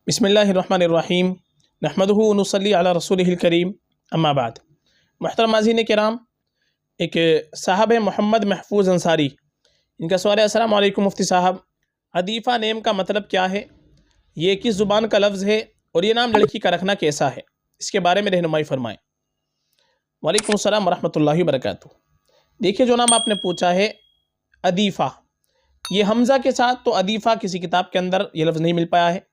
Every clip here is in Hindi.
बिस्मिल्लाहिर्रहमानिर्रहीम नहमदुहु व नुसल्ली अला रसूलिहिल करीम अम्मा बाद। मुहतरम नाज़रीन किराम, एक साहब है मोहम्मद महफूज अंसारी, इनका सवाल है, अस्सलाम वालेकुम मुफ्ती साहब, अदीफ़ा नेम का मतलब क्या है, ये किस ज़ुबान का लफ्ज़ है और ये नाम लड़की का रखना कैसा है, इसके बारे में रहनुमाई फ़रमाएँ। वालेकुम अस्सलाम व रहमतुल्लाहि व बरकातुहू। देखिए, जो नाम आपने पूछा है अदीफ़ा, ये हमज़ा के साथ तो अदीफ़ा किसी किताब के अंदर ये लफ्ज़ नहीं मिल पाया है।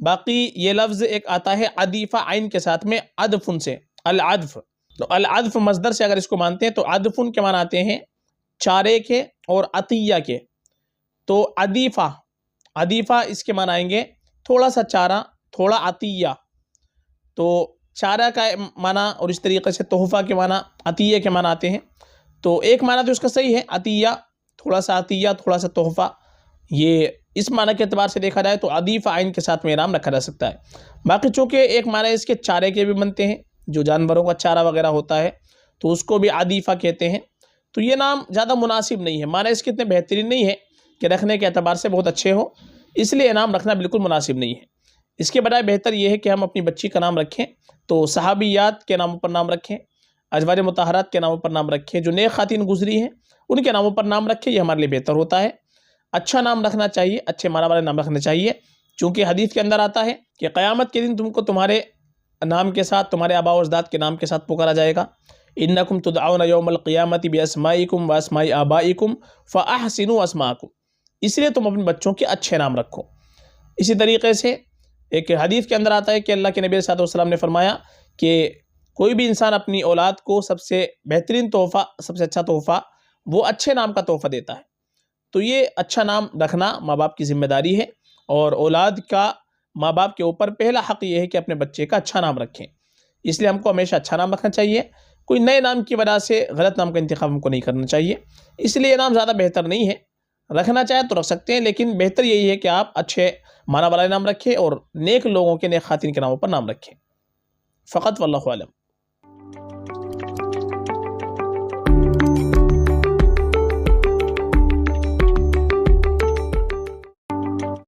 बाकी ये लफ्ज़ एक आता है अदीफ़ा आइन के साथ में अदफ़ुन से, अल-अदफ़। तो अल-अदफ़ मज़दर से अगर इसको मानते हैं तो अदफ़ुन के माने आते हैं चारे के और अतिया के। तो अदीफ़ा, अदीफ़ा इसके माने आएंगे थोड़ा सा चारा, थोड़ा अतिया। तो चारा का माना और इस तरीके से तोहफ़ा के माना, अतिया के माना आते हैं। तो एक माना तो इसका सही है, अतिया, थोड़ा सा अतिया, थोड़ा सा तोहफ़ा। ये इस माना के एतबार से देखा जाए तो अदीफ़ा आइन के साथ में नाम रखा जा सकता है। बाकी चूँकि एक माना इसके चारे के भी बनते हैं, जो जानवरों का चारा वगैरह होता है तो उसको भी अदीफ़ा कहते हैं, तो ये नाम ज़्यादा मुनासिब नहीं है। माना इसके इतने बेहतरीन नहीं है कि रखने के एतबार से बहुत अच्छे हो, इसलिए नाम रखना बिल्कुल मुनासिब नहीं है। इसके बजाय बेहतर ये है कि हम अपनी बच्ची का नाम रखें तो सहाबियात के नामों पर नाम रखें, अज़वाज मुतहहरात के नामों पर नाम रखें, जो नेक ख़ातिन गुज़री हैं उनके नामों पर नाम रखें, ये हमारे लिए बेहतर होता है। अच्छा नाम रखना चाहिए, अच्छे माना वाले नाम रखने चाहिए, क्योंकि हदीस के अंदर आता है कि क़यामत के दिन तुमको तुम्हारे नाम के साथ, तुम्हारे आबा व अजदाद के नाम के साथ पुकारा जाएगा। इन्नकुम तुदअउना यौमल क़ियामति बिअस्माइकुम व अस्माइ आबाइकुम फ़अहसिनु अस्माकुम। इसलिए तुम अपने बच्चों के अच्छे नाम रखो। इसी तरीके से एक हदीस के अंदर आता है कि अल्लाह के नबी सल्लल्लाहु अलैहि वसल्लम ने फरमाया कि कोई भी इंसान अपनी औलाद को सबसे बेहतरीन तोहफ़ा, सबसे अच्छा तोहफ़ा वो अच्छे नाम का तोहफ़ा देता है। तो ये अच्छा नाम रखना माँ बाप की ज़िम्मेदारी है, और औलाद का माँ बाप के ऊपर पहला हक़ ये है कि अपने बच्चे का अच्छा नाम रखें। इसलिए हमको हमेशा अच्छा नाम रखना चाहिए, कोई नए नाम की वजह से गलत नाम का इंतखाब हमको नहीं करना चाहिए। इसलिए ये नाम ज़्यादा बेहतर नहीं है, रखना चाहे तो रख सकते हैं, लेकिन बेहतर यही है कि आप अच्छे माना वाला नाम रखें और नेक लोगों के, नेक ख़ातिन के नामों पर नाम रखें। फ़क़त वल्लाहु आलम।